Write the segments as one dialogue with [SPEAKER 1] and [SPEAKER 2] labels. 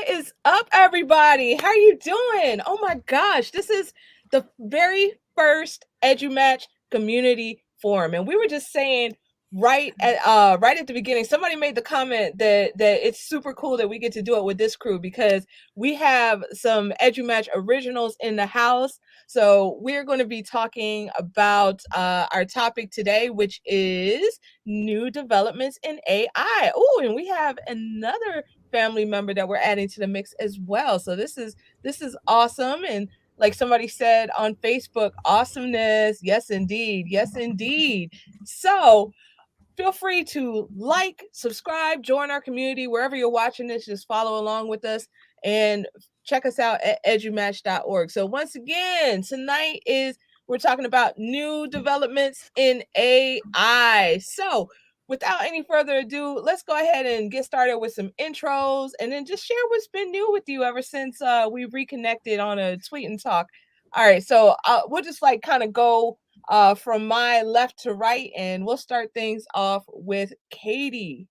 [SPEAKER 1] is up, everybody? How are you doing? Oh my gosh, this is the very first EduMatch community forum, and we were just saying right at the beginning, somebody made the comment that it's super cool that we get to do it with this crew because we have some EduMatch originals in the house. So we're going to be talking about our topic today, which is new developments in AI. Oh, and we have another family member that we're adding to the mix as well. So this is awesome. And like somebody said on Facebook, awesomeness. Yes, indeed. Yes, indeed. So feel free to like, subscribe, join our community wherever you're watching this. Just follow along with us and check us out at edumatch.org. So once again, tonight is we're talking about new developments in AI. So without any further ado, let's go ahead and get started with some intros and then just share what's been new with you ever since we reconnected on a tweet and talk. All right, so we'll just like kind of go from my left to right, and we'll start things off with Katie.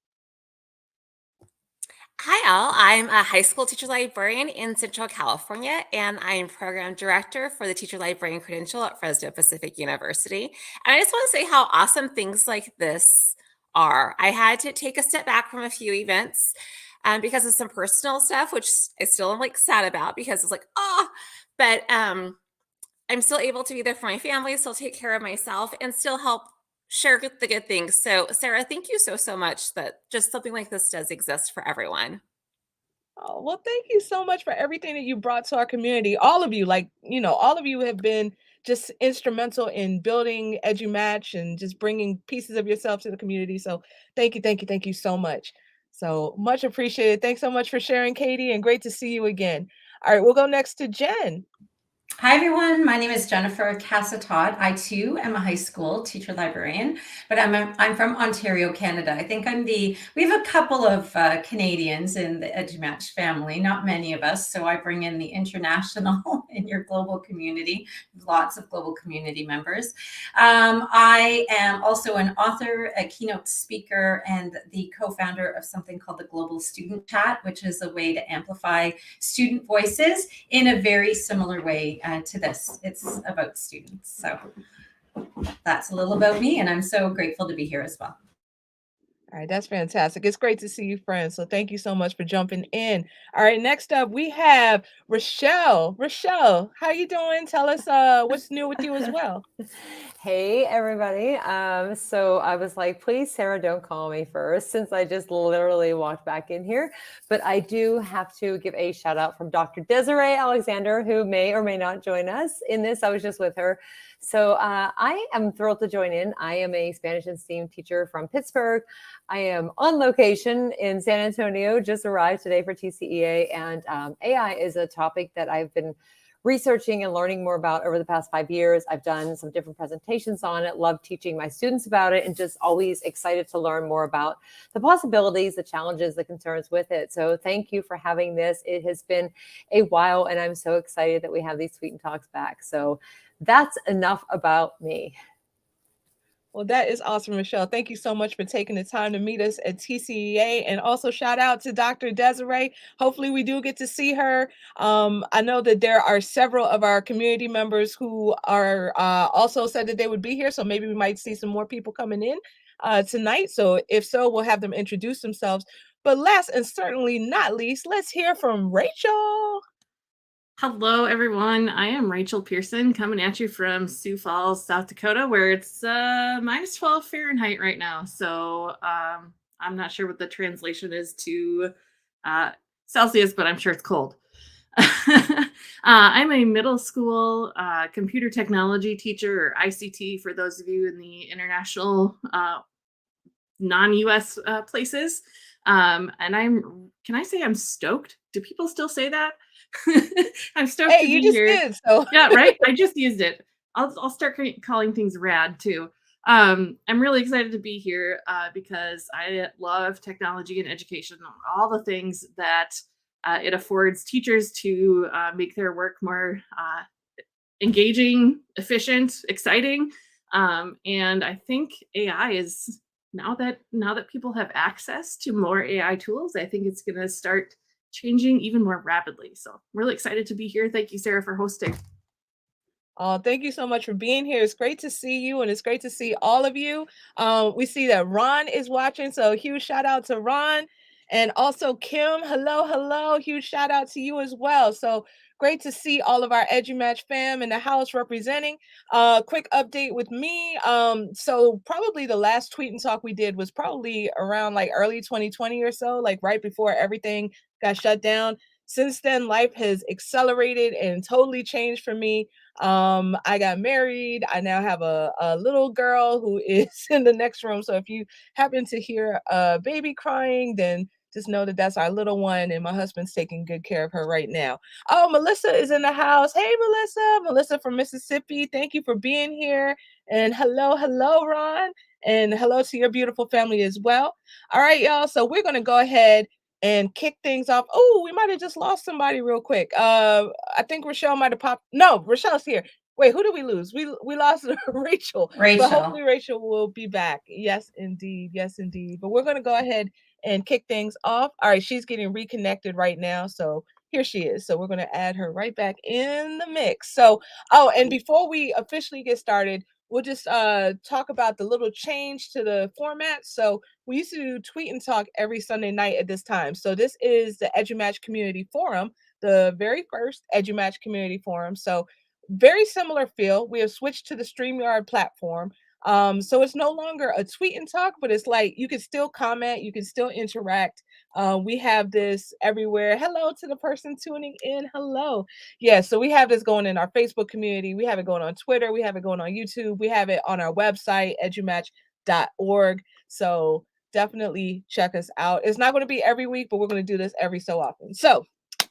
[SPEAKER 2] Hi, all. I'm a high school teacher librarian in Central California, and I'm program director for the teacher librarian credential at Fresno Pacific University. And I just want to say how awesome things like this are. I had to take a step back from a few events because of some personal stuff, which I still am like sad about because it's like, but I'm still able to be there for my family, still take care of myself, and still help share the good things. So, Sarah, thank you so much that just something like this does exist for everyone.
[SPEAKER 1] Oh, well, thank you so much for everything that you brought to our community. All of you, like, all of you have been just instrumental in building EduMatch and just bringing pieces of yourself to the community. So thank you, thank you, thank you so much. So much appreciated. Thanks so much for sharing, Katie, and great to see you again. All right, we'll go next to Jen.
[SPEAKER 3] Hi, everyone. My name is Jennifer Casa-Todd. I, too, am a high school teacher librarian, but I'm from Ontario, Canada. I think we have a couple of Canadians in the EduMatch family, not many of us, so I bring in the international in your global community, lots of global community members. I am also an author, a keynote speaker, and the co-founder of something called the Global Student Chat, which is a way to amplify student voices in a very similar way to this. It's about students. So that's a little about me, and I'm so grateful to be here as well.
[SPEAKER 1] All right, that's fantastic. It's great to see you, friends. So thank you so much for jumping in. All right, next up we have Rochelle. Rochelle, how you doing? Tell us what's new with you as well.
[SPEAKER 4] Hey, everybody. So I was like, please, Sarah, don't call me first since I just literally walked back in here. But I do have to give a shout out from Dr. Desiree Alexander, who may or may not join us in this. I was just with her. So I am thrilled to join in. I am a Spanish and STEAM teacher from Pittsburgh. I am on location in San Antonio, just arrived today for TCEA. And AI is a topic that I've been researching and learning more about over the past 5 years. I've done some different presentations on it, love teaching my students about it, and just always excited to learn more about the possibilities, the challenges, the concerns with it. So thank you for having this. It has been a while, and I'm so excited that we have these Tweet and Talks back. So that's enough about me.
[SPEAKER 1] Well, that is awesome, Michelle. Thank you so much for taking the time to meet us at TCEA. And also shout out to Dr. Desiree. Hopefully we do get to see her. I know that there are several of our community members who are also said that they would be here. So maybe we might see some more people coming in tonight. So if so, we'll have them introduce themselves. But last and certainly not least, let's hear from Rachel.
[SPEAKER 5] Hello, everyone. I am Rachel Pearson coming at you from Sioux Falls, South Dakota, where it's minus 12 Fahrenheit right now. So I'm not sure what the translation is to Celsius, but I'm sure it's cold. I'm a middle school computer technology teacher, or ICT, for those of you in the international non-US places. And can I say I'm stoked? Do people still say that? I'm stoked to be here.
[SPEAKER 1] Did, so.
[SPEAKER 5] Yeah, right. I just used it. I'll start calling things rad too. I'm really excited to be here because I love technology and education, all the things that it affords teachers to make their work more engaging, efficient, exciting. And I think AI is now that people have access to more AI tools, I think it's going to start changing even more rapidly. So I'm really excited to be here. Thank you, Sarah, for hosting.
[SPEAKER 1] Oh, thank you so much for being here. It's great to see you, and it's great to see all of you. We see that Ron is watching, so huge shout out to Ron. And also Kim, hello, hello. Huge shout out to you as well. So great to see all of our EduMatch fam in the house representing. Quick update with me. So probably the last tweet and talk we did was probably around like early 2020 or so, like right before everything got shut down. Since then, life has accelerated and totally changed for me. I got married. I now have a little girl who is in the next room. So if you happen to hear a baby crying, then just know that that's our little one, and my husband's taking good care of her right now. Oh, Melissa is in the house. Hey, Melissa. Melissa from Mississippi. Thank you for being here. And hello, hello, Ron. And hello to your beautiful family as well. All right, y'all. So we're going to go ahead and kick things off. Oh, we might have just lost somebody real quick. I think Rochelle might have popped. No, Rochelle's here. Wait, who did we lose? We lost Rachel. But
[SPEAKER 3] Rachel.
[SPEAKER 1] hopefully Rachel will be back. Yes, indeed. Yes, indeed. But we're gonna go ahead and kick things off. All right, she's getting reconnected right now. So here she is. So we're gonna add her right back in the mix. So, oh, and before we officially get started, we'll just talk about the little change to the format. So we used to do tweet and talk every Sunday night at this time. So this is the EduMatch Community Forum, the very first EduMatch Community Forum. So very similar feel. We have switched to the StreamYard platform. So it's no longer a tweet and talk, but it's like you can still comment, you can still interact. We have this everywhere. Hello to the person tuning in. Hello. Yeah, so we have this going in our Facebook community. We have it going on Twitter. We have it going on YouTube. We have it on our website, edumatch.org. So definitely check us out. It's not going to be every week, but we're going to do this every so often. So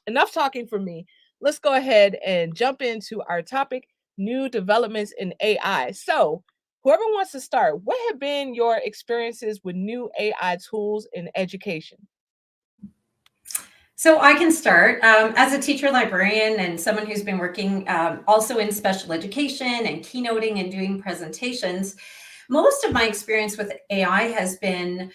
[SPEAKER 1] enough talking from me. Let's go ahead and jump into our topic, new developments in AI. So whoever wants to start, what have been your experiences with new AI tools in education?
[SPEAKER 3] So I can start. As a teacher librarian and someone who's been working also in special education and keynoting and doing presentations, most of my experience with AI has been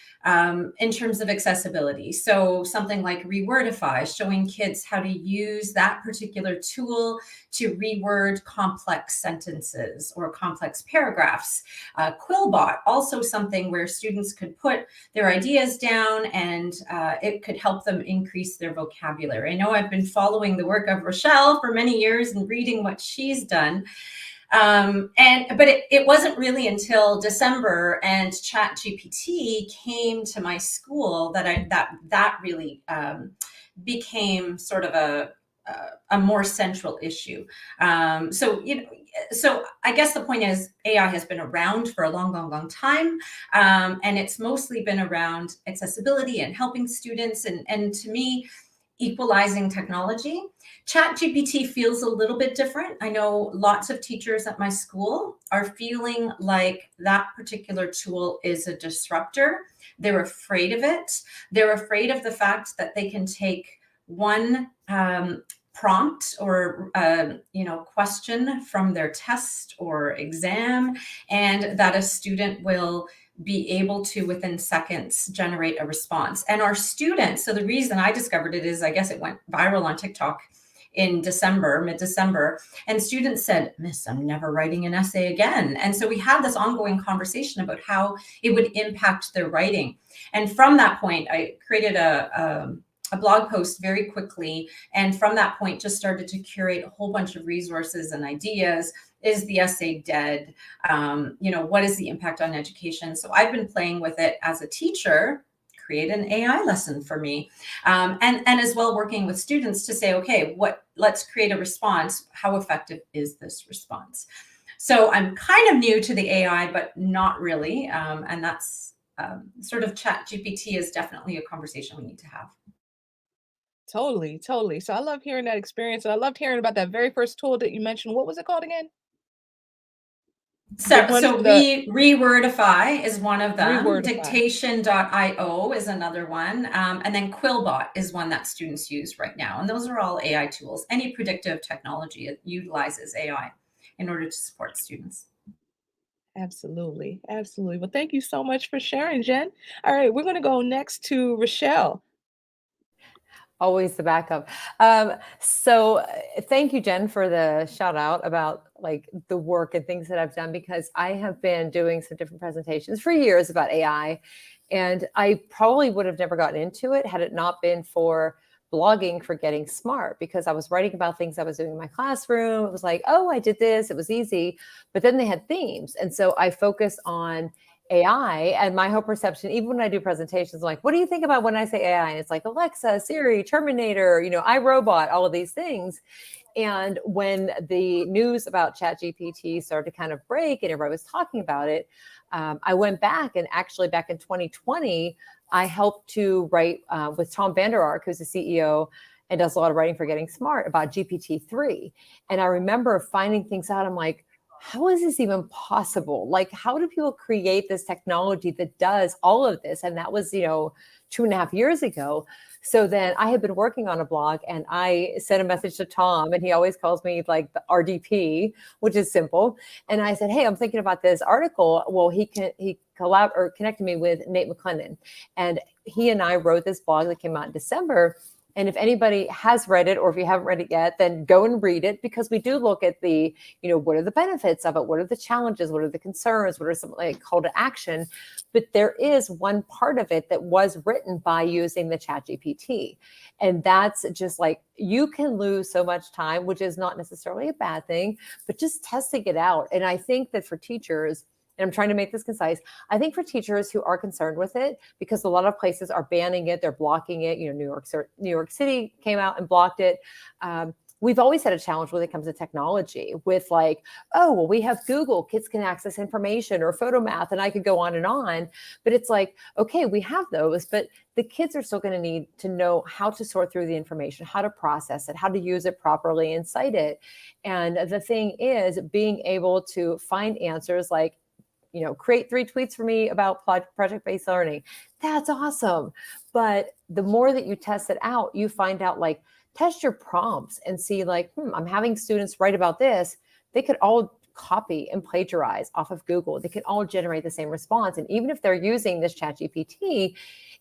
[SPEAKER 3] in terms of accessibility. So something like Rewordify, showing kids how to use that particular tool to reword complex sentences or complex paragraphs. Quillbot, also something where students could put their ideas down and it could help them increase their vocabulary. I know I've been following the work of Rochelle for many years and reading what she's done. But it wasn't really until December and ChatGPT came to my school that really became sort of a more central issue. So I guess the point is AI has been around for a long time, and it's mostly been around accessibility and helping students, and to me, equalizing technology. ChatGPT feels a little bit different. I know lots of teachers at my school are feeling like that particular tool is a disruptor. They're afraid of it. They're afraid of the fact that they can take one prompt or question from their test or exam, and that a student will be able to within seconds generate a response. And our students, so the reason I discovered it is I guess it went viral on TikTok in mid-December, and students said, "Miss, I'm never writing an essay again." And so we had this ongoing conversation about how it would impact their writing. And from that point, I created a blog post very quickly. And from that point, just started to curate a whole bunch of resources and ideas. Is the essay dead? What is the impact on education? So I've been playing with it as a teacher, create an AI lesson for me. And as well working with students to say, okay, let's create a response. How effective is this response? So I'm kind of new to the AI, but not really. And that's sort of ChatGPT is definitely a conversation we need to have.
[SPEAKER 1] Totally, totally. So I love hearing that experience. And I loved hearing about that very first tool that you mentioned. What was it called again?
[SPEAKER 3] So
[SPEAKER 1] for the
[SPEAKER 3] Rewordify is one of them.
[SPEAKER 1] Rewordify.
[SPEAKER 3] Dictation.io is another one. And then Quillbot is one that students use right now. And those are all AI tools. Any predictive technology utilizes AI in order to support students.
[SPEAKER 1] Absolutely. Absolutely. Well, thank you so much for sharing, Jen. All right, we're going to go next to Rochelle.
[SPEAKER 4] Always the backup. So thank you, Jen, for the shout out about like the work and things that I've done, because I have been doing some different presentations for years about AI. And I probably would have never gotten into it had it not been for blogging for Getting Smart, because I was writing about things I was doing in my classroom. It was like, oh, I did this, it was easy. But then they had themes. And so I focus on AI, and my whole perception, even when I do presentations, like, what do you think about when I say AI? And it's like Alexa, Siri, Terminator, iRobot, all of these things. And when the news about ChatGPT started to kind of break and everybody was talking about it, I went back, and actually back in 2020, I helped to write with Tom Vander Ark, who's the CEO and does a lot of writing for Getting Smart, about GPT-3. And I remember finding things out. I'm like, how is this even possible? Like, how do people create this technology that does all of this? And that was, 2.5 years ago. So then I had been working on a blog, and I sent a message to Tom, and he always calls me like the RDP, which is simple. And I said, hey, I'm thinking about this article. Well, he connected me with Nate McClendon, and he and I wrote this blog that came out in December. And if anybody has read it, or if you haven't read it yet, then go and read it, because we do look at the, what are the benefits of it? What are the challenges? What are the concerns? What are some like call to action? But there is one part of it that was written by using the ChatGPT. And that's just like, you can lose so much time, which is not necessarily a bad thing, but just testing it out. And I think that for teachers, and I'm trying to make this concise, I think for teachers who are concerned with it, because a lot of places are banning it, they're blocking it. New York City came out and blocked it. We've always had a challenge when it comes to technology with like, oh, well, we have Google, kids can access information, or PhotoMath, and I could go on and on. But it's like, okay, we have those, but the kids are still going to need to know how to sort through the information, how to process it, how to use it properly and cite it. And the thing is, being able to find answers like, create 3 tweets for me about project-based learning. That's awesome. But the more that you test it out, you find out, like, test your prompts and see like, I'm having students write about this. They could all copy and plagiarize off of Google. They can all generate the same response. And even if they're using this ChatGPT,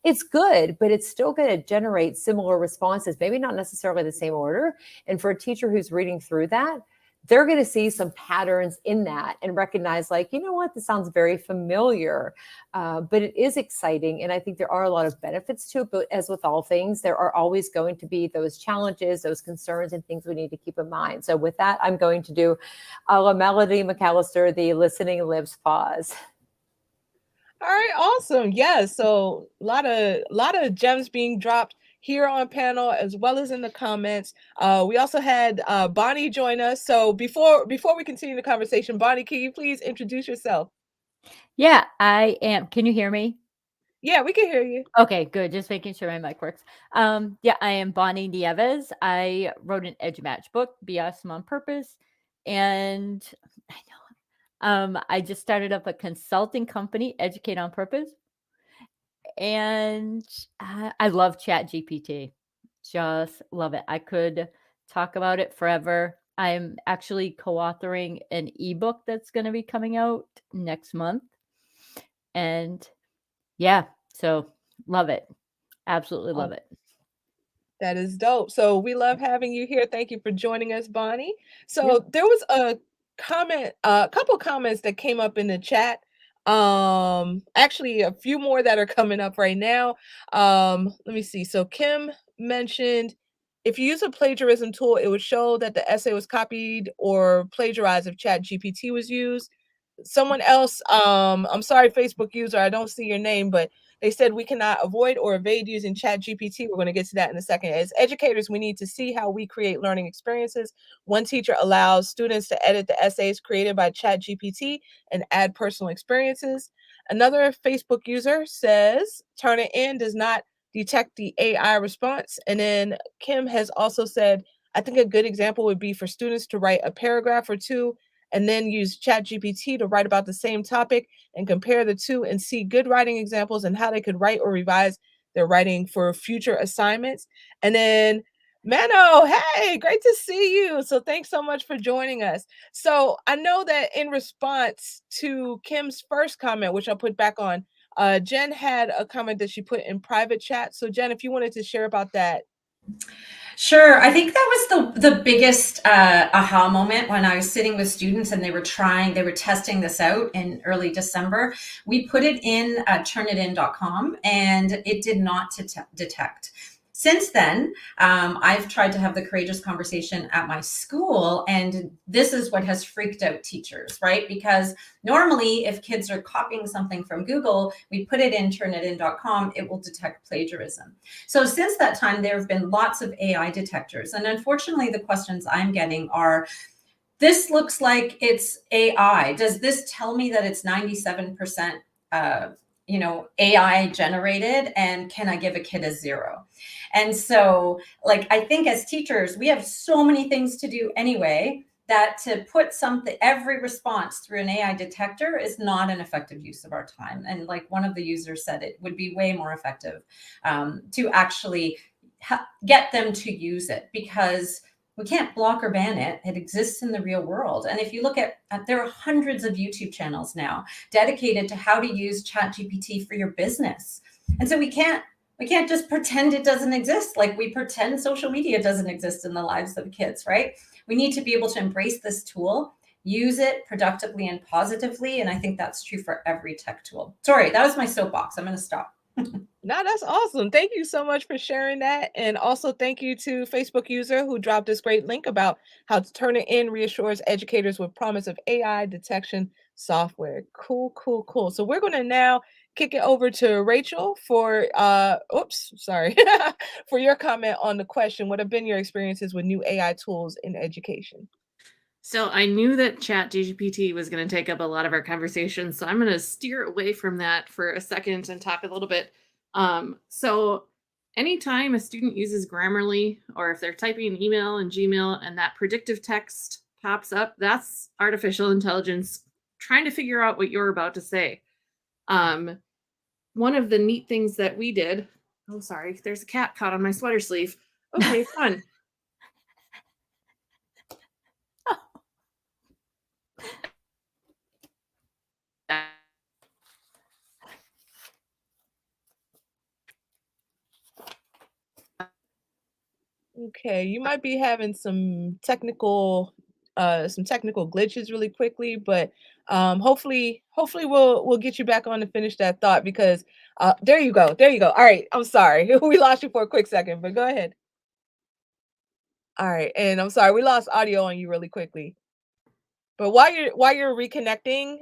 [SPEAKER 4] it's good, but it's still going to generate similar responses, maybe not necessarily the same order. And for a teacher who's reading through that, they're going to see some patterns in that and recognize like, what, this sounds very familiar, but it is exciting. And I think there are a lot of benefits to it, but as with all things, there are always going to be those challenges, those concerns, and things we need to keep in mind. So with that, I'm going to do a la Melody McAllister, the listening lives pause.
[SPEAKER 1] All right, awesome. Yeah, so a lot of gems being dropped here on panel as well as in the comments. We also had Bonnie join us. So before we continue the conversation, Bonnie, can you please introduce yourself?
[SPEAKER 6] Yeah, I am. Can you hear me?
[SPEAKER 1] Yeah, we can hear you.
[SPEAKER 6] Okay, good. Just making sure my mic works. Yeah, I am Bonnie Nieves. I wrote an EduMatch book, Be Awesome on Purpose, and I just started up a consulting company, Educate on Purpose, and I love ChatGPT. Just love it. I could talk about it forever. I'm actually co-authoring an ebook that's going to be coming out next month, and yeah, so love it. Absolutely love it.
[SPEAKER 1] That is dope. So we love having you here. Thank you for joining us, Bonnie. So
[SPEAKER 6] Yep.
[SPEAKER 1] there was a couple comments that came up in the chat. Actually a few more that are coming up right now. Let me see. So Kim mentioned if you use a plagiarism tool, it would show that the essay was copied or plagiarized if ChatGPT was used. Someone else, I'm sorry, Facebook user, I don't see your name, but they said we cannot avoid or evade using ChatGPT. We're going to get to that in a second. As educators, we need to see how we create learning experiences. One teacher allows students to edit the essays created by ChatGPT and add personal experiences. Another Facebook user says turn it in does not detect the AI response. And then Kim has also said, I think a good example would be for students to write a paragraph or two and then use ChatGPT to write about the same topic and compare the two and see good writing examples and how they could write or revise their writing for future assignments. And then Mano, hey, great to see you. So thanks so much for joining us. So I know that in response to Kim's first comment, which I'll put back on, Jen had a comment that she put in private chat. So Jen, if you wanted to share about that,
[SPEAKER 3] Sure. I think that was the biggest aha moment when I was sitting with students and they were testing this out in early December. We put it in turnitin.com and it did not detect. Since then, I've tried to have the courageous conversation at my school, and this is what has freaked out teachers, right? Because normally, if kids are copying something from Google, we put it in turnitin.com, it will detect plagiarism. So since that time, there have been lots of AI detectors. And unfortunately, the questions I'm getting are, this looks like it's AI. Does this tell me that it's 97% AI generated? And can I give a kid a 0? And so, like, I think as teachers, we have so many things to do anyway, that to put every response through an AI detector is not an effective use of our time. And like one of the users said, it would be way more effective to actually get them to use it, because we can't block or ban it. It exists in the real world. And if you look at there are hundreds of YouTube channels now dedicated to how to use ChatGPT for your business. And so we can't just pretend it doesn't exist, like we pretend social media doesn't exist in the lives of kids, right? We need to be able to embrace this tool, use it productively and positively. And I think that's true for every tech tool. Sorry, that was my soapbox. I'm going to stop.
[SPEAKER 1] No, that's awesome. Thank you so much for sharing that. And also thank you to Facebook user who dropped this great link about how Turnitin reassures educators with promise of AI detection software. Cool, cool, cool. So we're going to now kick it over to Rachel for for your comment on the question. What have been your experiences with new AI tools in education?
[SPEAKER 5] So I knew that ChatGPT was going to take up a lot of our conversation, so I'm going to steer away from that for a second and talk a little bit. So anytime a student uses Grammarly, or if they're typing an email in Gmail and that predictive text pops up, that's artificial intelligence trying to figure out what you're about to say. One of the neat things that we did, oh, sorry, there's a cat caught on my sweater sleeve. Okay, fun.
[SPEAKER 1] Okay, you might be having some technical glitches really quickly, but hopefully we'll get you back on to finish that thought, because there you go. There you go. All right. I'm sorry. We lost you for a quick second, but go ahead. All right. And I'm sorry, we lost audio on you really quickly. But while you're reconnecting,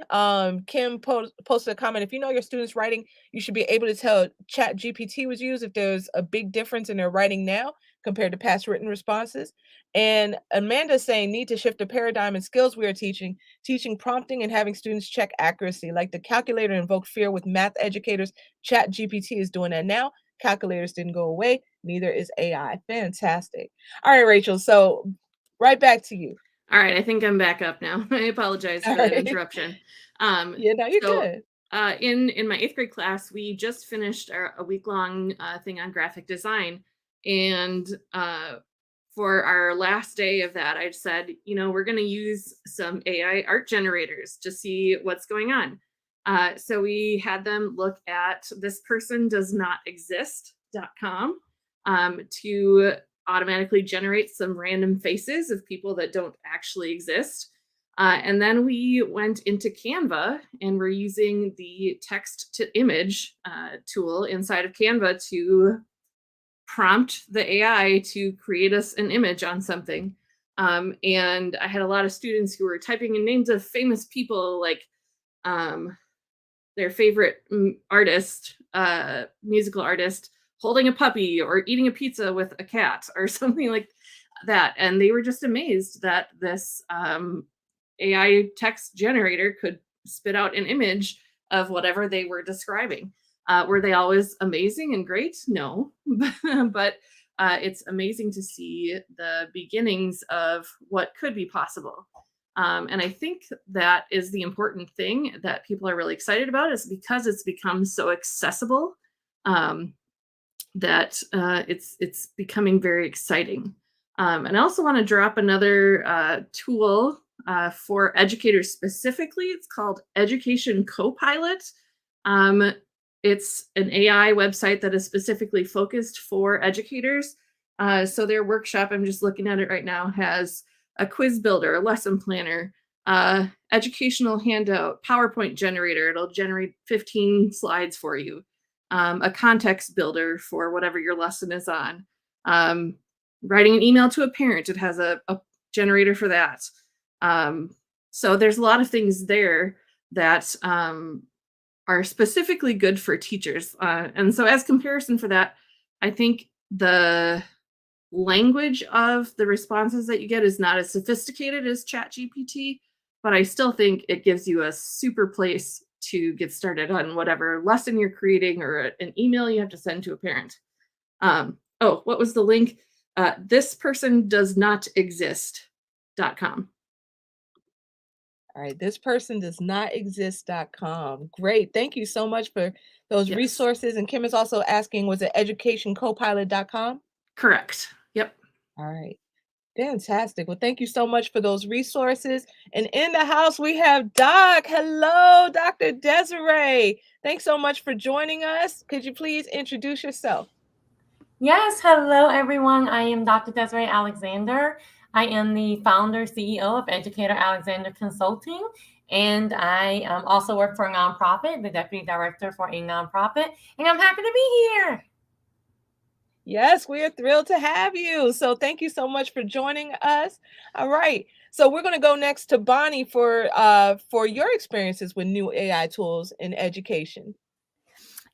[SPEAKER 1] Kim posted a comment. If you know your students' writing, you should be able to tell Chat GPT was used if there's a big difference in their writing now compared to past written responses. And Amanda's saying need to shift the paradigm and skills we are teaching prompting and having students check accuracy. Like the calculator invoked fear with math educators, Chat GPT is doing that now. Calculators didn't go away, neither is AI. Fantastic. All right, Rachel. So right back to you.
[SPEAKER 5] All right, I think I'm back up now. I apologize
[SPEAKER 1] All
[SPEAKER 5] for that
[SPEAKER 1] right.
[SPEAKER 5] interruption.
[SPEAKER 1] Yeah, no, you're
[SPEAKER 5] So
[SPEAKER 1] good.
[SPEAKER 5] in my 8th grade class, we just finished a week-long thing on graphic design, and for our last day of that, I said, we're going to use some AI art generators to see what's going on. So we had them look at thispersondoesnotexist.com to automatically generate some random faces of people that don't actually exist. And then we went into Canva and we're using the text to image tool inside of Canva to prompt the AI to create us an image on something. And I had a lot of students who were typing in names of famous people, like their favorite artist, musical artist, holding a puppy or eating a pizza with a cat or something like that. And they were just amazed that this AI text generator could spit out an image of whatever they were describing. Were they always amazing and great? No, but it's amazing to see the beginnings of what could be possible. And I think that is the important thing that people are really excited about, is because it's become so accessible that it's becoming very exciting. And I also want to drop another tool for educators specifically. It's called Education Copilot. It's an AI website that is specifically focused for educators. So their workshop, I'm just looking at it right now, has a quiz builder, a lesson planner, educational handout, PowerPoint generator. It'll generate 15 slides for you. A context builder for whatever your lesson is on. Writing an email to a parent, it has a generator for that. So there's a lot of things there that are specifically good for teachers. And so as comparison for that, I think the language of the responses that you get is not as sophisticated as ChatGPT, but I still think it gives you a super place to get started on whatever lesson you're creating or an email you have to send to a parent. Oh, what was the link? Thispersondoesnotexist.com.
[SPEAKER 1] All right, thispersondoesnotexist.com. Great. Thank you so much for those
[SPEAKER 5] Yes.
[SPEAKER 1] resources. And Kim is also asking, was it educationcopilot.com?
[SPEAKER 5] Correct. Yep.
[SPEAKER 1] All right. Fantastic. Well, thank you so much for those resources. And in the house, we have Doc. Hello, Dr. Desiree. Thanks so much for joining us. Could you please introduce yourself?
[SPEAKER 7] Yes, hello everyone. I am Dr. Desiree Alexander. I am the founder, CEO of Educator Alexander Consulting, and I also work for a nonprofit, the deputy director for a nonprofit, and I'm happy to be here.
[SPEAKER 1] Yes, we are thrilled to have you. So thank you so much for joining us. All right. So we're going to go next to Bonnie for your experiences with new AI tools in education.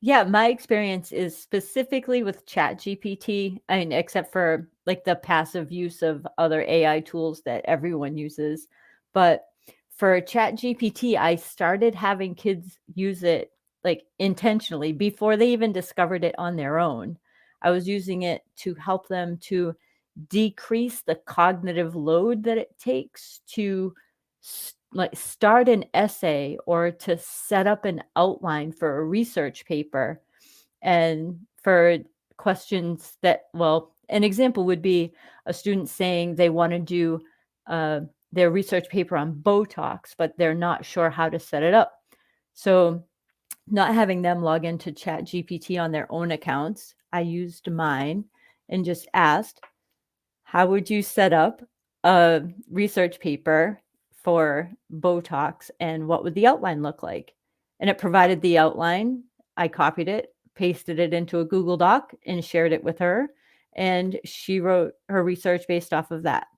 [SPEAKER 6] Yeah, my experience is specifically with ChatGPT, I mean, except for like the passive use of other AI tools that everyone uses. But for ChatGPT, I started having kids use it like intentionally before they even discovered it on their own. I was using it to help them to decrease the cognitive load that it takes to like start an essay or to set up an outline for a research paper. And for questions that, well, an example would be a student saying they want to do their research paper on Botox, but they're not sure how to set it up. So not having them log into ChatGPT on their own accounts, I used mine and just asked, how would you set up a research paper for Botox and what would the outline look like? And it provided the outline. I copied it, pasted it into a Google Doc and shared it with her. And she wrote her research based off of that.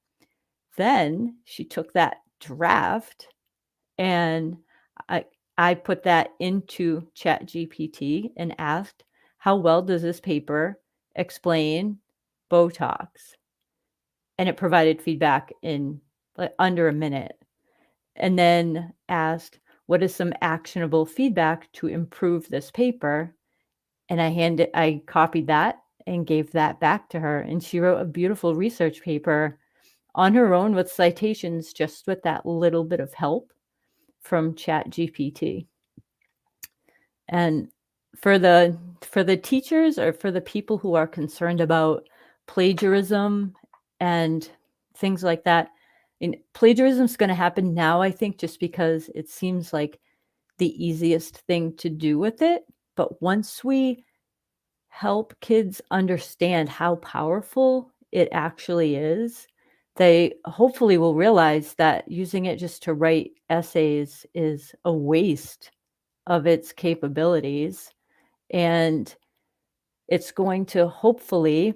[SPEAKER 6] Then she took that draft and I put that into ChatGPT and asked, how well does this paper explain Botox? And it provided feedback in like under a minute. And then asked, what is some actionable feedback to improve this paper? And I copied that and gave that back to her. And she wrote a beautiful research paper on her own with citations, just with that little bit of help from ChatGPT. And for the teachers or for the people who are concerned about plagiarism and things like that, and plagiarism is going to happen now, I think, just because it seems like the easiest thing to do with it. But once we help kids understand how powerful it actually is, they hopefully will realize that using it just to write essays is a waste of its capabilities. And it's going to hopefully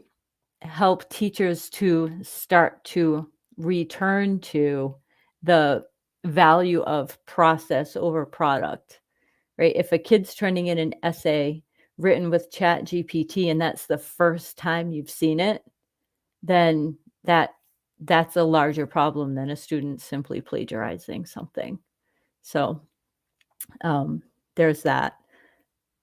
[SPEAKER 6] help teachers to start to return to the value of process over product, right? If a kid's turning in an essay written with ChatGPT and that's the first time you've seen it, then that's a larger problem than a student simply plagiarizing something. So there's that.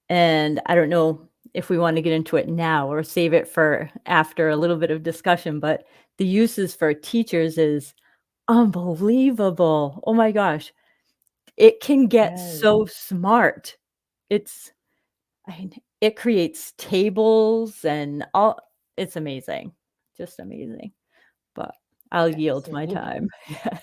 [SPEAKER 6] And I don't know if we want to get into it now or save it for after a little bit of discussion, but the uses for teachers is unbelievable. Oh my gosh. It can get so smart. It creates tables and all. It's amazing. Just amazing. But I'll yield my time.
[SPEAKER 1] Okay.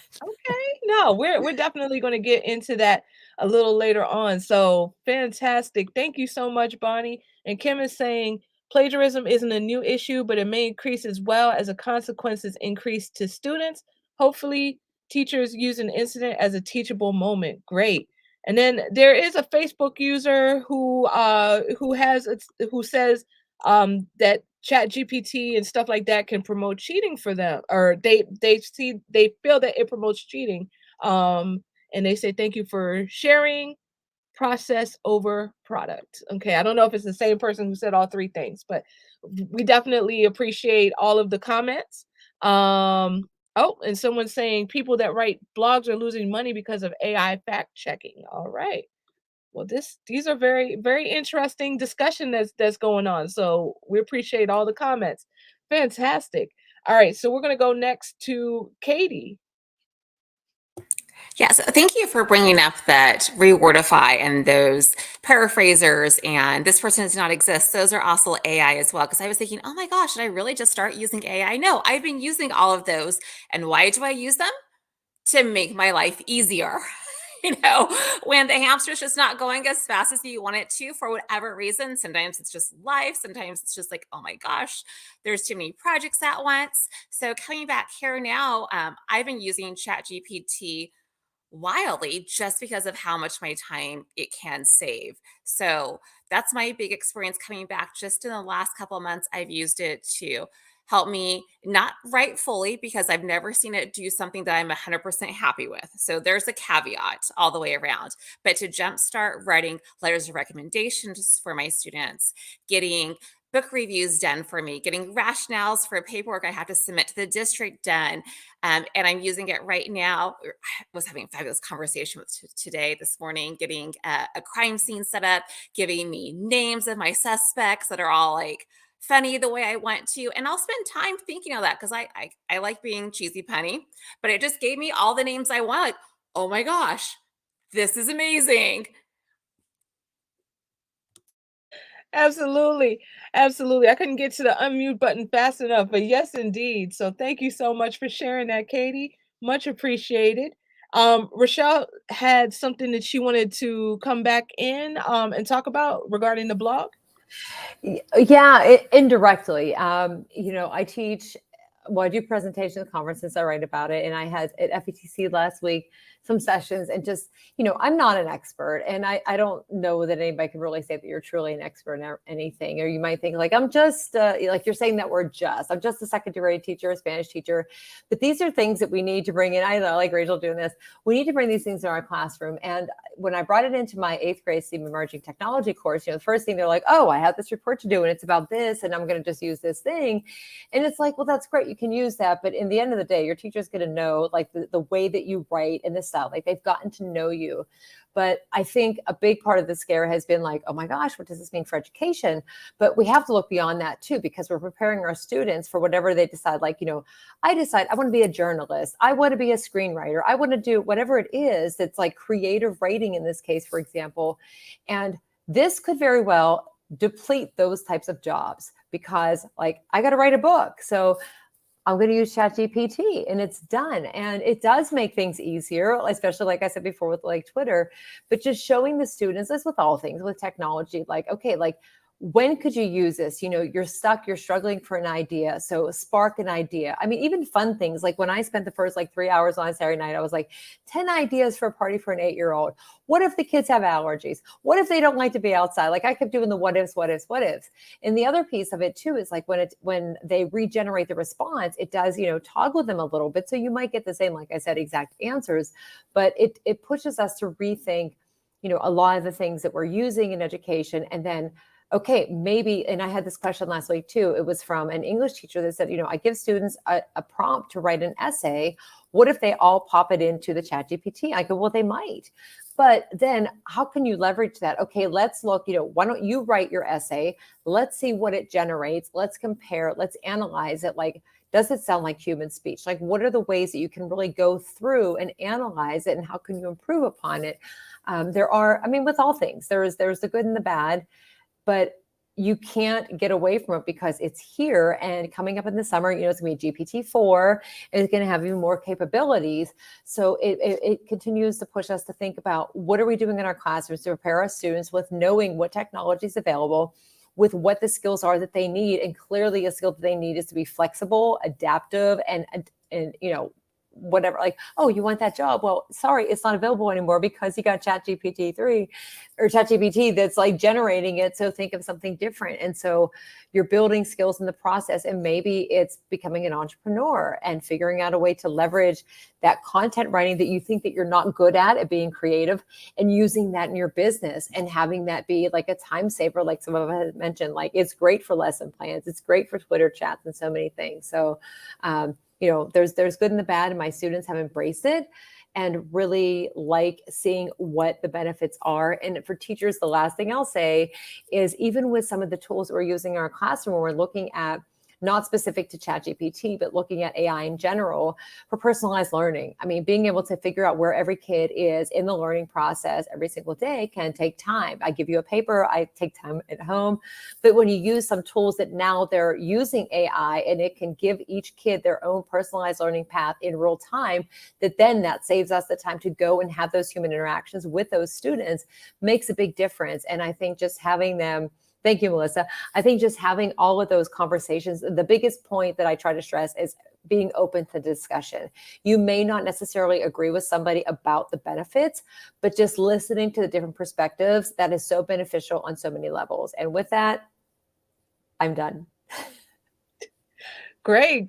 [SPEAKER 1] No, we're definitely going to get into that a little later on. So fantastic. Thank you so much, Bonnie. And Kim is saying Plagiarism isn't a new issue, but it may increase as well as the consequences increase to students. Hopefully, teachers use an incident as a teachable moment. Great. And then there is a Facebook user who says that Chat GPT and stuff like that can promote cheating for them, or they feel that it promotes cheating. And they say thank you for sharing, process over product. Okay, I don't know if it's the same person who said all three things, but we definitely appreciate all of the comments. Oh, and someone's saying people that write blogs are losing money because of AI fact checking. All right. Well, these are very interesting discussion that's going on. So we appreciate all the comments. Fantastic. All right, so we're going to go next to Katie.
[SPEAKER 2] Yes, thank you for bringing up that rewordify and those paraphrasers and this person does not exist. Those are also AI as well. Because I was thinking, oh my gosh, should I really just start using AI? No, I've been using all of those. And why do I use them? To make my life easier. When the hamster's just not going as fast as you want it to for whatever reason. Sometimes it's just life. Sometimes it's just like, oh my gosh, there's too many projects at once. So coming back here now, I've been using ChatGPT wildly just because of how much my time it can save. So that's my big experience coming back. Just in the last couple of months, I've used it to help me not write fully because I've never seen it do something that I'm 100% happy with. So there's a caveat all the way around. But to jumpstart writing letters of recommendations for my students, getting book reviews done for me, getting rationales for paperwork I have to submit to the district done. And I'm using it right now. I was having a fabulous conversation with this morning, getting a crime scene set up, giving me names of my suspects that are all like funny the way I want to. And I'll spend time thinking of that because I like being cheesy punny, but it just gave me all the names I want. Like, oh my gosh, this is amazing.
[SPEAKER 1] Absolutely. Absolutely. I couldn't get to the unmute button fast enough, but yes, indeed. So thank you so much for sharing that, Katie. Much appreciated. Rochelle had something that she wanted to come back in and talk about regarding the blog.
[SPEAKER 4] Yeah, indirectly. I teach, I do presentations at conferences, I write about it. And I had at FETC last week some sessions, and just, I'm not an expert, and I don't know that anybody can really say that you're truly an expert in anything. Or you might think like, I'm just, like you're saying that word I'm just a secondary teacher, a Spanish teacher. But these are things that we need to bring in. I know, like Rachel doing this, we need to bring these things in our classroom. And when I brought it into my 8th grade STEAM Emerging Technology course, the first thing they're like, oh, I have this report to do and it's about this, and I'm going to just use this thing. And it's like, well, that's great. You can use that. But in the end of the day, your teacher's going to know like the way that you write and the style, like they've gotten to know you. But I think a big part of the scare has been like, oh my gosh, what does this mean for education? But we have to look beyond that too, because we're preparing our students for whatever they decide. Like, I decide I want to be a journalist. I want to be a screenwriter. I want to do whatever it is that's like creative writing in this case, for example. And this could very well deplete those types of jobs because like, I got to write a book. So I'm going to use ChatGPT and it's done. And it does make things easier, especially like I said before with like Twitter, but just showing the students, as with all things with technology, like, okay, like when could you use this? You're stuck, you're struggling for an idea. So spark an idea. I mean, even fun things. Like when I spent the first like 3 hours on Saturday night, I was like 10 ideas for a party for an 8-year-old. What if the kids have allergies? What if they don't like to be outside? Like I kept doing the what ifs. And the other piece of it too, is like when they regenerate the response, it does, toggle them a little bit. So you might get the same, like I said, exact answers, but it pushes us to rethink, a lot of the things that we're using in education. And then, okay, maybe, and I had this question last week too. It was from an English teacher that said, I give students a prompt to write an essay. What if they all pop it into the ChatGPT? I go, well, they might. But then how can you leverage that? Okay, let's look, why don't you write your essay? Let's see what it generates. Let's compare it. Let's analyze it. Like, does it sound like human speech? Like, what are the ways that you can really go through and analyze it, and how can you improve upon it? There are, with all things, there's the good and the bad, but you can't get away from it because it's here. And coming up in the summer, it's going to be GPT-4, and it's going to have even more capabilities. So it continues to push us to think about what are we doing in our classrooms to prepare our students with knowing what technology is available, with what the skills are that they need. And clearly a skill that they need is to be flexible, adaptive, and whatever, like, oh, you want that job? Well, sorry, it's not available anymore because you got ChatGPT 3 or ChatGPT that's like generating it. So think of something different. And so you're building skills in the process, and maybe it's becoming an entrepreneur and figuring out a way to leverage that content writing that you think that you're not good at being creative, and using that in your business and having that be like a time saver. Like some of us mentioned, like it's great for lesson plans. It's great for Twitter chats and so many things. So, there's good and the bad, and my students have embraced it and really like seeing what the benefits are. And for teachers, the last thing I'll say is, even with some of the tools that we're using in our classroom, when we're looking at, not specific to ChatGPT, but looking at AI in general for personalized learning. I mean, being able to figure out where every kid is in the learning process every single day can take time. I give you a paper, I take time at home. But when you use some tools that now they're using AI, and it can give each kid their own personalized learning path in real time, that saves us the time to go and have those human interactions with those students, makes a big difference. And I think just having them, thank you, Melissa. I think just having all of those conversations, the biggest point that I try to stress is being open to discussion. You may not necessarily agree with somebody about the benefits, but just listening to the different perspectives, that is so beneficial on so many levels. And with that, I'm done.
[SPEAKER 1] Great.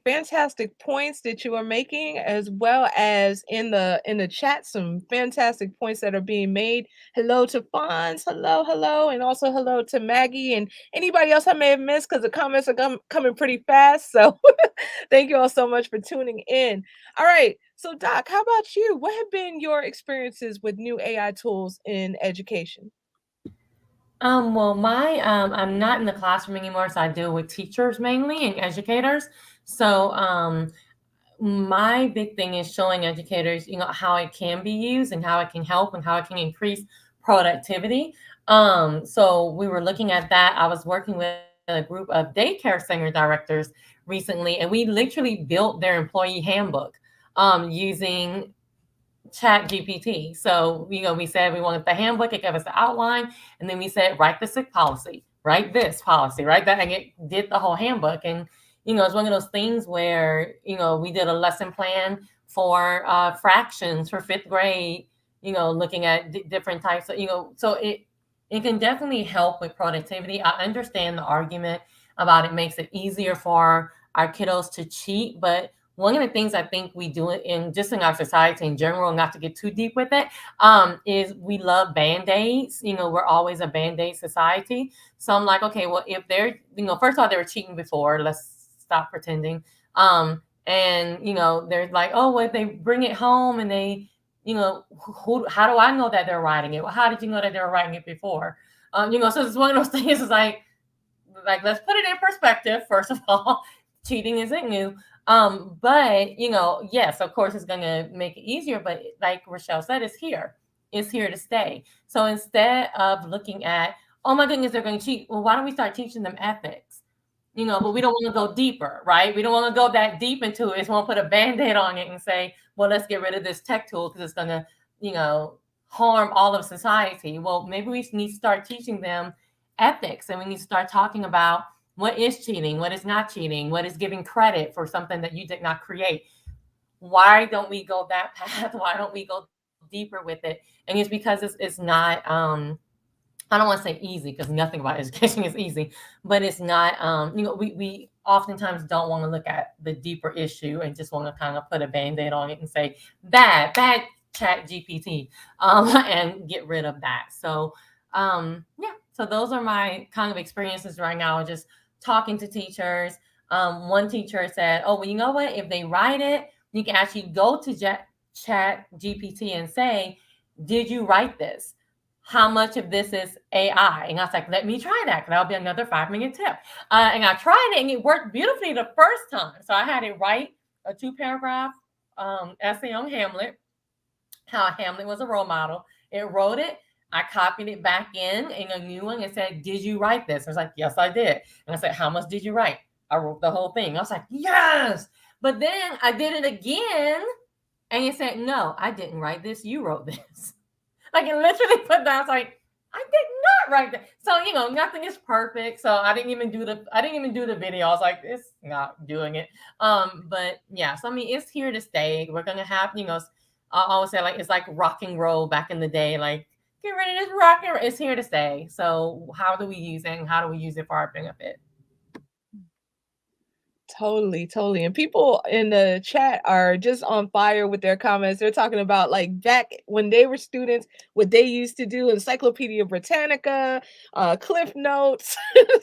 [SPEAKER 1] Fantastic points that you are making, as well as in the chat, some fantastic points that are being made. Hello to Fonz. Hello, and also hello to Maggie and anybody else I may have missed, because the comments are coming pretty fast. So thank you all so much for tuning in. All right. So Doc, how about you? What have been your experiences with new AI tools in education?
[SPEAKER 7] Well, I'm not in the classroom anymore, so I deal with teachers mainly and educators. So, my big thing is showing educators, how it can be used and how it can help and how it can increase productivity. So we were looking at that. I was working with a group of daycare center directors recently, and we literally built their employee handbook using ChatGPT. So, we said we wanted the handbook, it gave us the outline, and then we said, write the sick policy, write this policy, write that, and it did the whole handbook. And, it's one of those things where, we did a lesson plan for fractions for fifth grade, looking at different types of, so it can definitely help with productivity. I understand the argument about it makes it easier for our kiddos to cheat, but one of the things I think we do in our society in general, not to get too deep with it, is we love Band-Aids. We're always a Band-Aid society. So I'm like, okay, well, if they're, first of all, they were cheating before, let's stop pretending. And, they're like, oh, well, if they bring it home and they, how do I know that they're writing it? Well, how did you know that they were writing it before? So it's one of those things, is like, let's put it in perspective. First of all, cheating isn't new. But yes, of course, it's going to make it easier. But like Rochelle said, it's here to stay. So instead of looking at, oh my goodness, they're going to cheat, well, why don't we start teaching them ethics? But we don't want to go deeper, right? We don't want to go that deep into it. We just want to put a Band-Aid on it and say, well, let's get rid of this tech tool because it's going to, harm all of society. Well, maybe we need to start teaching them ethics, and we need to start talking about what is cheating, what is not cheating, what is giving credit for something that you did not create. Why don't we go that path? Why don't we go deeper with it? And it's because it's not, I don't want to say easy, because nothing about education is easy, but it's not, we oftentimes don't want to look at the deeper issue and just want to kind of put a Band-Aid on it and say, bad ChatGPT, and get rid of that. So, so those are my kind of experiences right now, just talking to teachers. One teacher said, oh, well, you know what? If they write it, you can actually go to ChatGPT and say, did you write this? How much of this is AI? And I was like, let me try that, because that'll be another 5-minute tip. And I tried it, and it worked beautifully the first time. So I had it write a 2-paragraph essay on Hamlet, how Hamlet was a role model. It wrote it. I copied it back in a new one and said, did you write this? I was like, yes, I did. And I said, how much did you write? I wrote the whole thing. I was like, yes. But then I did it again, and it said, no, I didn't write this. You wrote this. Like, it literally put that. I was like, I did right there. So, you know, nothing is perfect. So I didn't even do the video. I was like, it's not doing it. But yeah, so I mean, it's here to stay. We're gonna have, you know, I always say like it's like rock and roll back in the day. Like, get rid of this rock and roll. It's here to stay. So how do we use it, and how do we use it for our benefit?
[SPEAKER 1] Totally, totally. And people in the chat are just on fire with their comments. They're talking about like back when they were students, what they used to do, Encyclopedia Britannica, Cliff Notes.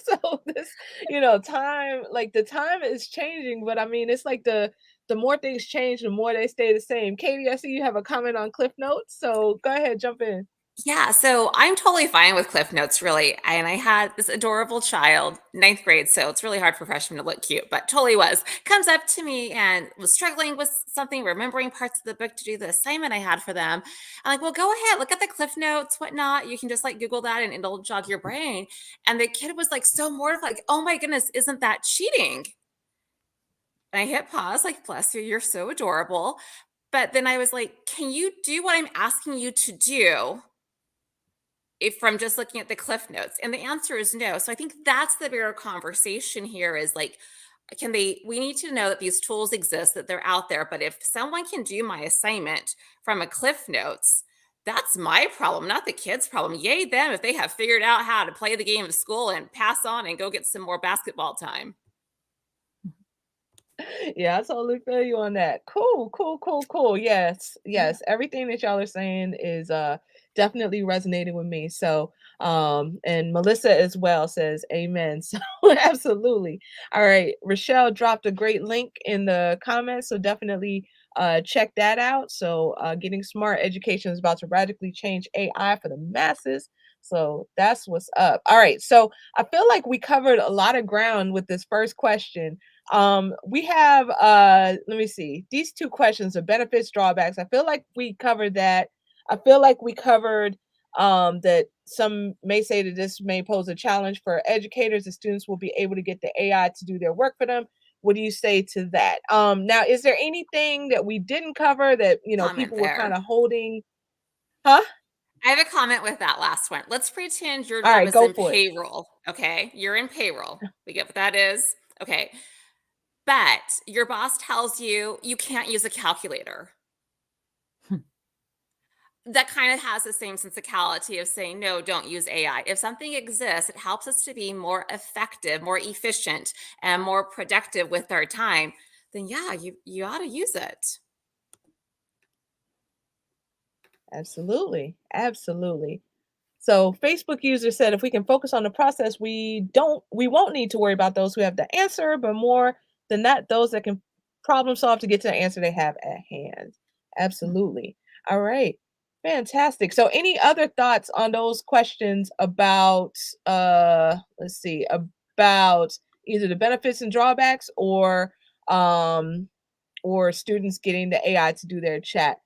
[SPEAKER 1] So this, you know, time, like the time is changing, but I mean, it's like the more things change, the more they stay the same. Katie, I see you have a comment on Cliff Notes, so go ahead, jump in.
[SPEAKER 2] Yeah, so I'm totally fine with Cliff Notes, really. And I had this adorable child, ninth grade, so it's really hard for freshmen to look cute, but totally was. Comes up to me and was struggling with something, remembering parts of the book to do the assignment I had for them. I'm like, well, go ahead, look at the Cliff Notes, whatnot. You can just like Google that and it'll jog your brain. And the kid was like so mortified, like, oh my goodness, isn't that cheating? And I hit pause, like, bless you, you're so adorable. But then I was like, can you do what I'm asking you to do? If from just looking at the Cliff Notes? And the answer is no. So I think that's the bigger conversation here is like, we need to know that these tools exist, that they're out there. But if someone can do my assignment from a Cliff Notes, that's my problem, not the kid's problem. Yay, them if they have figured out how to play the game of school and pass on and go get some more basketball time.
[SPEAKER 1] Yeah, I totally feel you on that. Cool, cool, cool, cool. Yes, yes. Everything that y'all are saying is definitely resonating with me. So and Melissa as well says amen. So absolutely. All right. Rochelle dropped a great link in the comments. So definitely check that out. So getting smart education is about to radically change AI for the masses. So that's what's up. All right. So I feel like we covered a lot of ground with this first question. We have let me see, these two questions, the benefits, drawbacks. I feel like we covered that. I feel like we covered that some may say that this may pose a challenge for educators. The students will be able to get the AI to do their work for them. What do you say to that? Now, is there anything that we didn't cover that, you know,
[SPEAKER 2] Comment
[SPEAKER 1] people were kind
[SPEAKER 2] there.
[SPEAKER 1] of holding? Huh?
[SPEAKER 2] I have a comment with that last one. Let's pretend your
[SPEAKER 1] All
[SPEAKER 2] job
[SPEAKER 1] right,
[SPEAKER 2] is
[SPEAKER 1] go
[SPEAKER 2] in
[SPEAKER 1] for it.
[SPEAKER 2] payroll. Okay. You're in payroll. We get what that is. Okay. But your boss tells you you can't use a calculator. That kind of has the same sensicality of saying, no, don't use AI. If something exists, it helps us to be more effective, more efficient, and more productive with our time, then yeah, you ought to use it.
[SPEAKER 1] Absolutely. Absolutely. So Facebook user said if we can focus on the process, we won't need to worry about those who have the answer, but more than that, those that can problem solve to get to the answer they have at hand. Absolutely. All right. Fantastic. So any other thoughts on those questions about let's see, about either the benefits and drawbacks um or students getting the AI to do their chat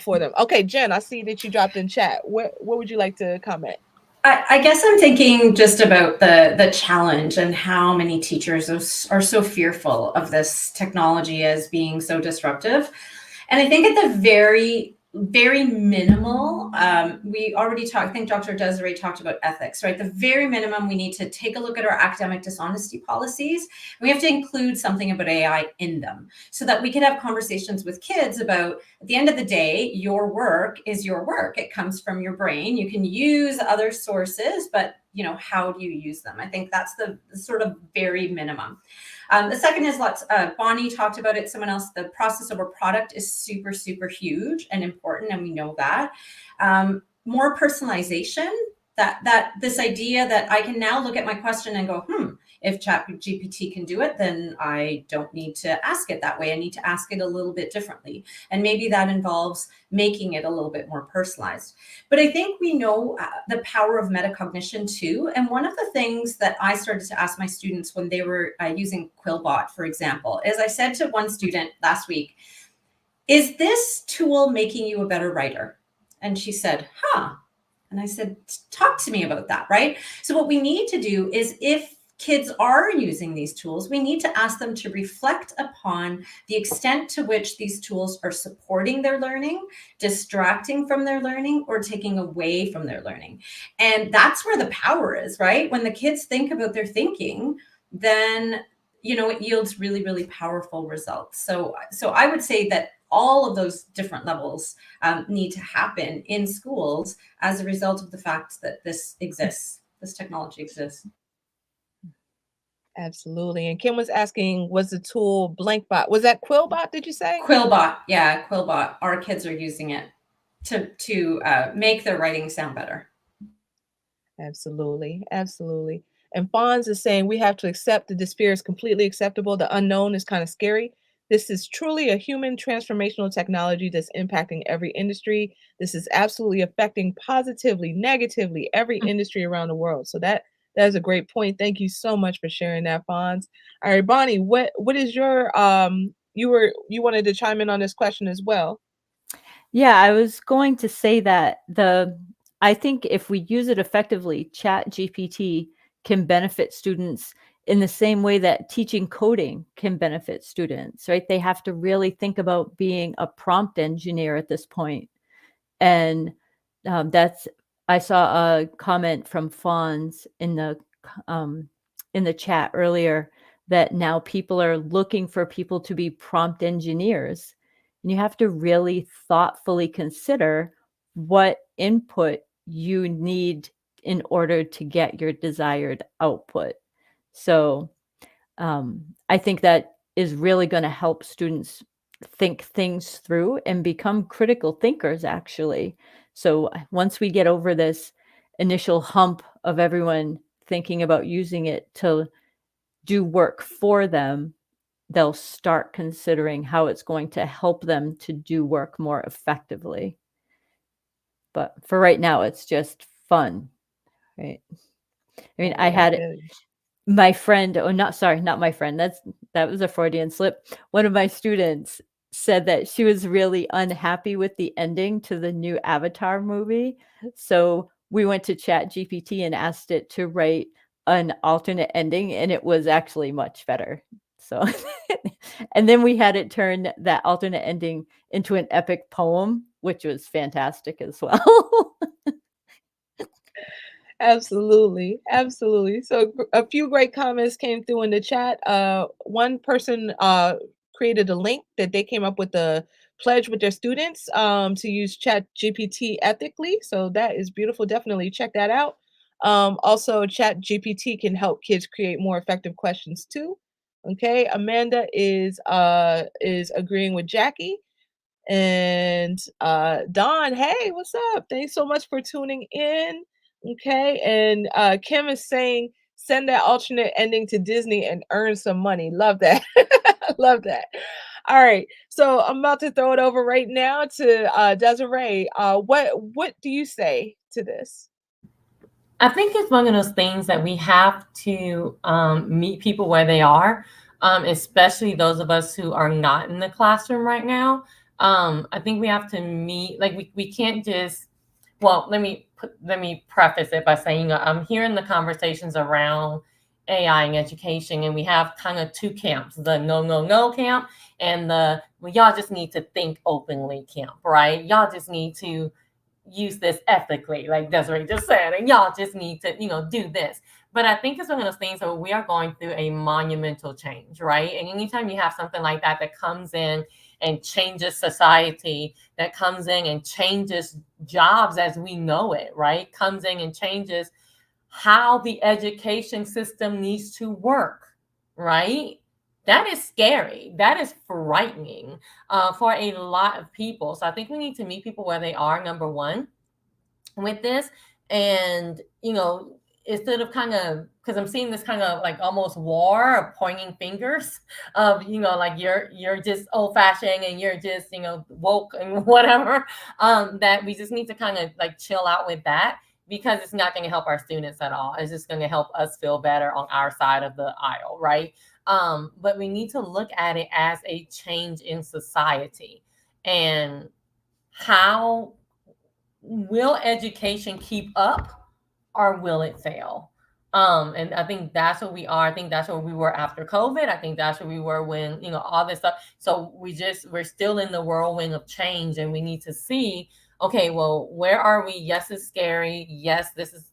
[SPEAKER 1] for them. Okay, Jen, I see that you dropped in chat. What would you like to comment?
[SPEAKER 3] I guess I'm thinking just about the challenge and how many teachers are so fearful of this technology as being so disruptive. And I think at the very, very minimal, we already talked, I think Dr. Desiree talked about ethics, right? The very minimum, we need to take a look at our academic dishonesty policies. We have to include something about AI in them so that we can have conversations with kids about, at the end of the day, your work is your work. It comes from your brain. You can use other sources, but you know, how do you use them? I think that's the sort of very minimum. The second is Bonnie talked about it, someone else, the process over product is super, super huge and important. And we know that. More personalization, that this idea that I can now look at my question and go, if ChatGPT can do it, then I don't need to ask it that way. I need to ask it a little bit differently. And maybe that involves making it a little bit more personalized. But I think we know the power of metacognition too. And one of the things that I started to ask my students when they were using Quillbot, for example, is I said to one student last week, is this tool making you a better writer? And she said, And I said, talk to me about that, right? So what we need to do is if kids are using these tools, we need to ask them to reflect upon the extent to which these tools are supporting their learning, distracting from their learning, or taking away from their learning. And that's where the power is, right? When the kids think about their thinking, then it yields really, really powerful results. So I would say that all of those different levels need to happen in schools as a result of the fact that this technology exists.
[SPEAKER 1] Absolutely. And Kim was asking, was the tool Blankbot? Was that Quillbot, did you say?
[SPEAKER 3] Quillbot, yeah, Quillbot. Our kids are using it to make their writing sound better.
[SPEAKER 1] Absolutely. Absolutely. And Fonz is saying we have to accept that this fear is completely acceptable. The unknown is kind of scary. This is truly a human transformational technology that's impacting every industry. This is absolutely affecting positively, negatively every industry around the world. So that is a great point. Thank you so much for sharing that, Fonz. All right, Bonnie, what is your you wanted to chime in on this question as well?
[SPEAKER 6] Yeah, I was going to say that I think if we use it effectively, ChatGPT can benefit students in the same way that teaching coding can benefit students, right? They have to really think about being a prompt engineer at this point. And I saw a comment from Fonz in the chat earlier that now people are looking for people to be prompt engineers. And you have to really thoughtfully consider what input you need in order to get your desired output. So I think that is really going to help students think things through and become critical thinkers, actually. So once we get over this initial hump of everyone thinking about using it to do work for them, they'll start considering how it's going to help them to do work more effectively. But for right now, it's just fun, right? I mean, I had my friend, not my friend. That was a Freudian slip. One of my students said that she was really unhappy with the ending to the new Avatar movie. So we went to ChatGPT and asked it to write an alternate ending, and it was actually much better. So, and then we had it turn that alternate ending into an epic poem, which was fantastic as well.
[SPEAKER 1] Absolutely. Absolutely. So a few great comments came through in the chat. One person created a link that they came up with a pledge with their students to use Chat GPT ethically. So that is beautiful. Definitely check that out. Also, Chat GPT can help kids create more effective questions too. Okay. Amanda is agreeing with Jackie. And Don, hey, what's up? Thanks so much for tuning in. Okay. And Kim is saying, send that alternate ending to Disney and earn some money. Love that. Love that. All right. So I'm about to throw it over right now to Desiree. What do you say to this?
[SPEAKER 7] I think it's one of those things that we have to meet people where they are, especially those of us who are not in the classroom right now. I think we have to meet, like we can't just, well, let me preface it by saying I'm hearing the conversations around AI and education, and we have kind of two camps: the no camp and the well, y'all just need to think openly camp, right? Y'all just need to use this ethically, like Desiree just said, and y'all just need to, do this. But I think it's one of those things where we are going through a monumental change, right? And anytime you have something like that comes in and changes society, that comes in and changes jobs as we know it, right? Comes in and changes how the education system needs to work, right? That is scary. That is frightening for a lot of people. So I think we need to meet people where they are, number one, with this. And, instead of because I'm seeing this kind of like almost war of pointing fingers of, like you're just old fashioned and you're just, woke and whatever, that we just need to kind of like chill out with that, because it's not going to help our students at all. It's just going to help us feel better on our side of the aisle, right? But we need to look at it as a change in society. And how will education keep up or will it fail? And I think that's what we are. I think that's where we were after COVID. I think that's where we were when, all this stuff. So we're still in the whirlwind of change, and we need to see, okay, well, where are we? Yes, it's scary. Yes, this is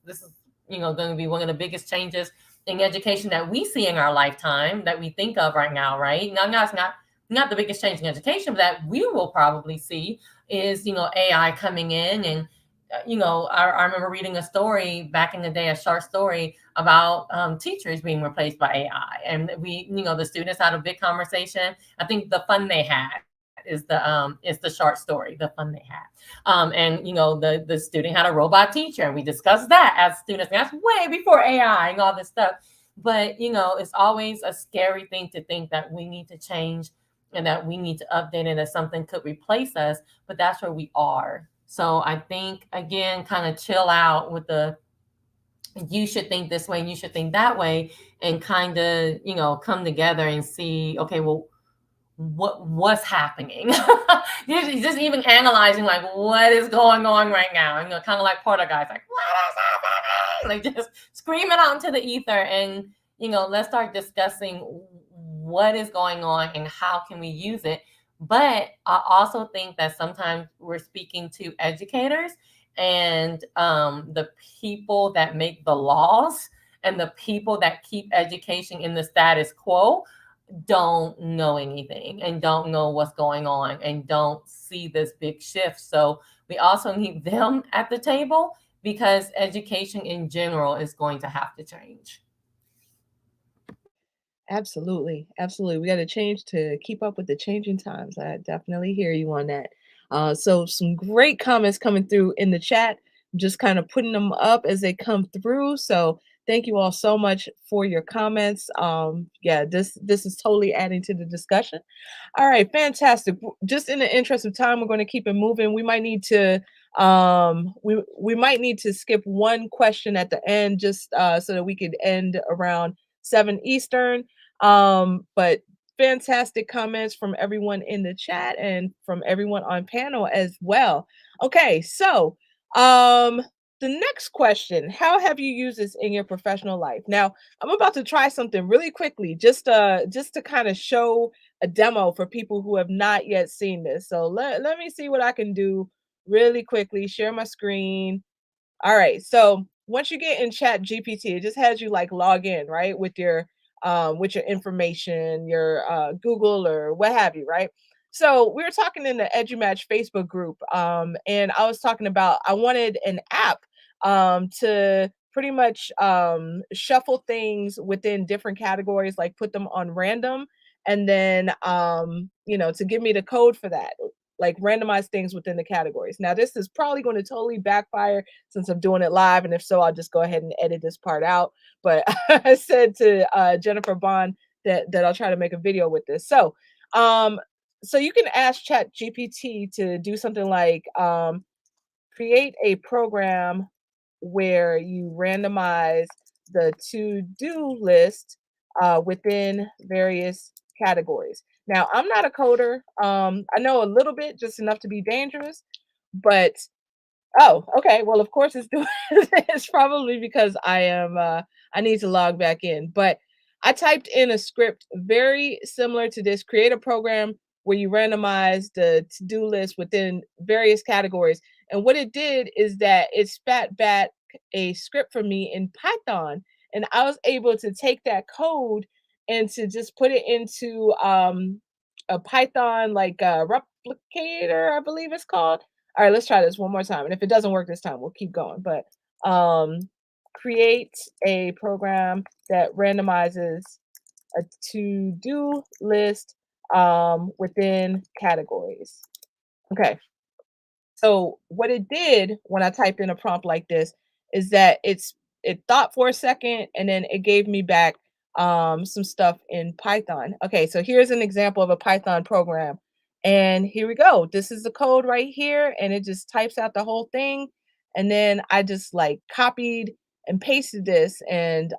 [SPEAKER 7] going to be one of the biggest changes in education that we see in our lifetime, that we think of right now, right? Now it's not the biggest change in education, but that we will probably see is, AI coming in. And I remember reading a story back in the day, a short story about teachers being replaced by AI, and the students had a big conversation. I think the fun they had is the short story, the fun they had. And the student had a robot teacher, and we discussed that as students. And that's way before AI and all this stuff. But it's always a scary thing to think that we need to change and that we need to update it, that something could replace us. But that's where we are. So I think, again, kind of chill out with the you should think this way and you should think that way, and kind of come together and see, okay, well, what's happening. just even analyzing, like, what is going on right now, and kind of like Porter guys, like, what is happening, like just screaming out into the ether. And let's start discussing what is going on and how can we use it. But I also think that sometimes we're speaking to educators and the people that make the laws and the people that keep education in the status quo don't know anything and don't know what's going on and don't see this big shift. So we also need them at the table, because education in general is going to have to change.
[SPEAKER 1] Absolutely. Absolutely. We got to change to keep up with the changing times. I definitely hear you on that. So some great comments coming through in the chat. I'm just kind of putting them up as they come through. So thank you all so much for your comments. Yeah, this is totally adding to the discussion. All right, fantastic. Just in the interest of time, we're going to keep it moving. We might need to we might need to skip one question at the end, just so that we could end around 7 Eastern. But fantastic comments from everyone in the chat and from everyone on panel as well. Okay, so the next question: how have you used this in your professional life? Now, I'm about to try something really quickly, just to kind of show a demo for people who have not yet seen this. So let me see what I can do really quickly. Share my screen. All right. So once you get in ChatGPT, it just has you like log in, right? With your information, your Google or what have you, right? So we were talking in the EduMatch Facebook group, and I was talking about I wanted an app to pretty much shuffle things within different categories, like put them on random, and then to give me the code for that, like randomize things within the categories. Now, this is probably going to totally backfire since I'm doing it live, and if so, I'll just go ahead and edit this part out. But I said to Jennifer Bond that I'll try to make a video with this. So you can ask ChatGPT to do something like create a program where you randomize the to-do list within various categories. Now, I'm not a coder. I know a little bit, just enough to be dangerous, but oh, okay. Well, of course it's doing it's probably because I need to log back in. But I typed in a script very similar to this, create a program where you randomize the to-do list within various categories. And what it did is that it spat back a script for me in Python. And I was able to take that code and to just put it into a Python like replicator, I believe it's called. All right, let's try this one more time. And if it doesn't work this time, we'll keep going. But create a program that randomizes a to-do list within categories. Okay. So what it did when I typed in a prompt like this is that it thought for a second and then it gave me back some stuff in Python. Okay, so here's an example of a Python program. And here we go. This is the code right here, and it just types out the whole thing. And then I just like copied and pasted this, and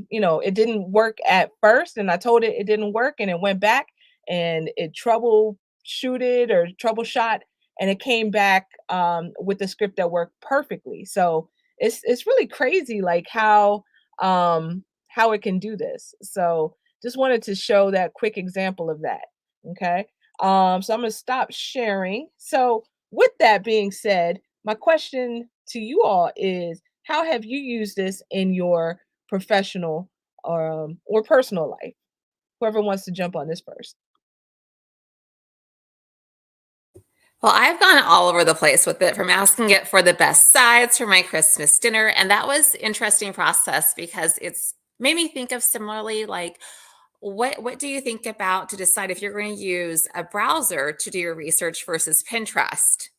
[SPEAKER 1] it didn't work at first, and I told it it didn't work, and it went back and it troubleshooted or troubleshot, and it came back with a script that worked perfectly. So it's really crazy, like how how it can do this. So just wanted to show that quick example of that. Okay. So I'm going to stop sharing. So with that being said, my question to you all is, how have you used this in your professional or personal life? Whoever wants to jump on this first.
[SPEAKER 2] Well, I've gone all over the place with it, from asking it for the best sides for my Christmas dinner. And that was an interesting process because it's made me think of similarly, like, what do you think about to decide if you're going to use a browser to do your research versus Pinterest?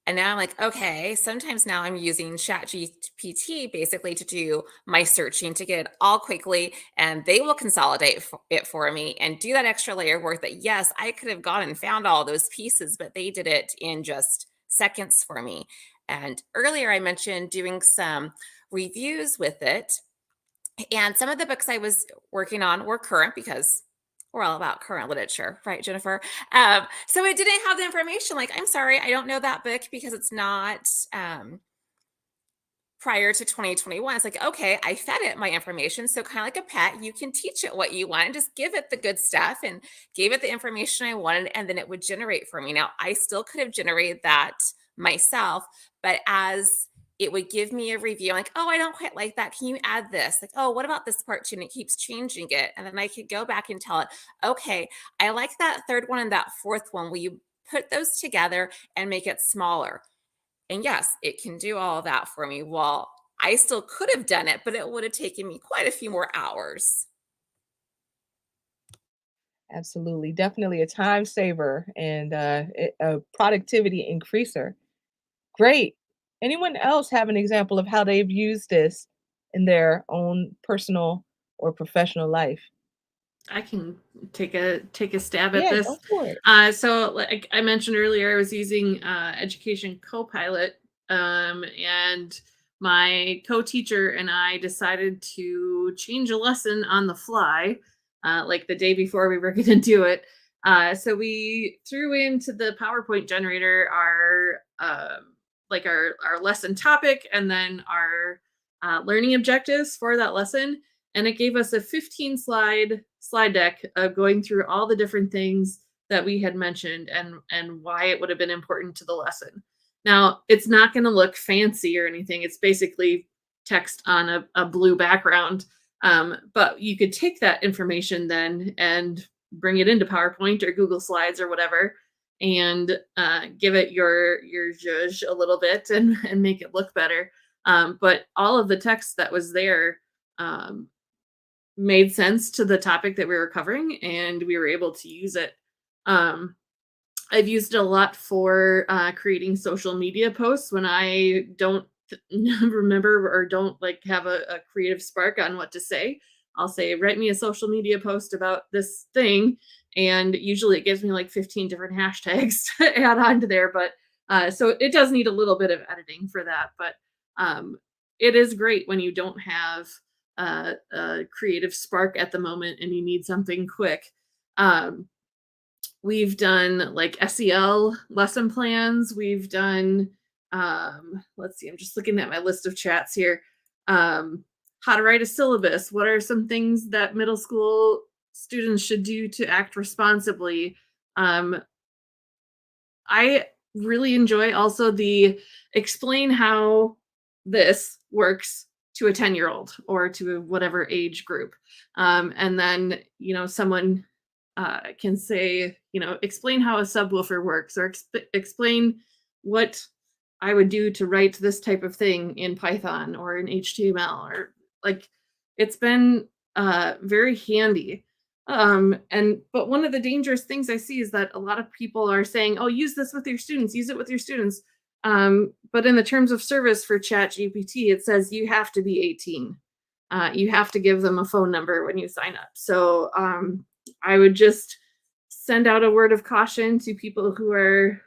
[SPEAKER 2] And now I'm like, okay, sometimes now I'm using ChatGPT basically to do my searching to get it all quickly, and they will consolidate it for me and do that extra layer of work that, yes, I could have gone and found all those pieces, but they did it in just seconds for me. And earlier I mentioned doing some reviews with it. And some of the books I was working on were current because we're all about current literature, right, Jennifer? So it didn't have the information. Like, I'm sorry, I don't know that book because it's not prior to 2021. It's like, okay, I fed it my information. So kind of like a pet, you can teach it what you want and just give it the good stuff, and gave it the information I wanted, and then it would generate for me. Now, I still could have generated that myself, but as it would give me a review, like, oh, I don't quite like that. Can you add this? Like, oh, what about this part too? And it keeps changing it. And then I could go back and tell it, okay, I like that third one and that fourth one. Will you put those together and make it smaller? And yes, it can do all of that for me. Well, I still could have done it, but it would have taken me quite a few more hours.
[SPEAKER 1] Absolutely. Definitely a time saver and a productivity increaser. Great. Anyone else have an example of how they've used this in their own personal or professional life?
[SPEAKER 5] I can take a stab at
[SPEAKER 1] Yeah,
[SPEAKER 5] this.
[SPEAKER 1] go for it.
[SPEAKER 5] So like I mentioned earlier, I was using Education Copilot, and my co-teacher and I decided to change a lesson on the fly, like the day before we were going to do it. So we threw into the PowerPoint generator our lesson topic, and then our learning objectives for that lesson, and it gave us a 15 slide deck of going through all the different things that we had mentioned and why it would have been important to the lesson. Now, it's not going to look fancy or anything. It's basically text on a blue background. But you could take that information then and bring it into PowerPoint or Google Slides or whatever, and give it your zhuzh a little bit and make it look better. But all of the text that was there made sense to the topic that we were covering, and we were able to use it. I've used it a lot for creating social media posts when I don't remember or don't like have a creative spark on what to say. I'll say, write me a social media post about this thing, and usually it gives me like 15 different hashtags to add on to there. But so it does need a little bit of editing for that, but it is great when you don't have a creative spark at the moment and you need something quick. We've done like SEL lesson plans. We've done, let's see, I'm just looking at my list of chats here. How to write a syllabus. What are some things that middle school students should do to act responsibly? I really enjoy also the explain how this works to a 10-year-old or to whatever age group. And then, someone can say, explain how a subwoofer works, or explain what I would do to write this type of thing in Python or in HTML, or like, it's been very handy. But one of the dangerous things I see is that a lot of people are saying, oh, use this with your students, use it with your students. But in the terms of service for ChatGPT, it says you have to be 18. You have to give them a phone number when you sign up. So I would just send out a word of caution to people who are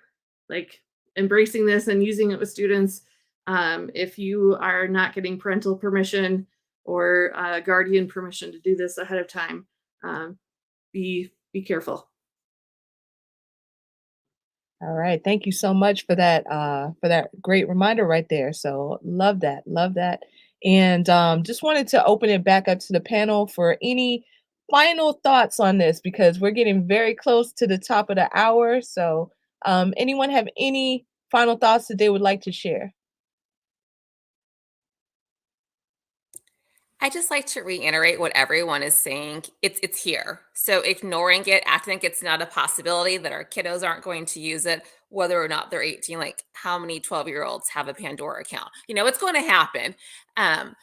[SPEAKER 5] like embracing this and using it with students. If you are not getting parental permission or guardian permission to do this ahead of time, be careful.
[SPEAKER 1] All right. Thank you so much for that great reminder right there. So love that. Love that And just wanted to open it back up to the panel for any final thoughts on this because we're getting very close to the top of the hour. So, anyone have any final thoughts that they would like to share?
[SPEAKER 2] I just like to reiterate what everyone is saying. It's here. So ignoring it, acting like it's not a possibility that our kiddos aren't going to use it, whether or not they're 18. Like how many 12-year-olds have a Pandora account? It's going to happen. Um,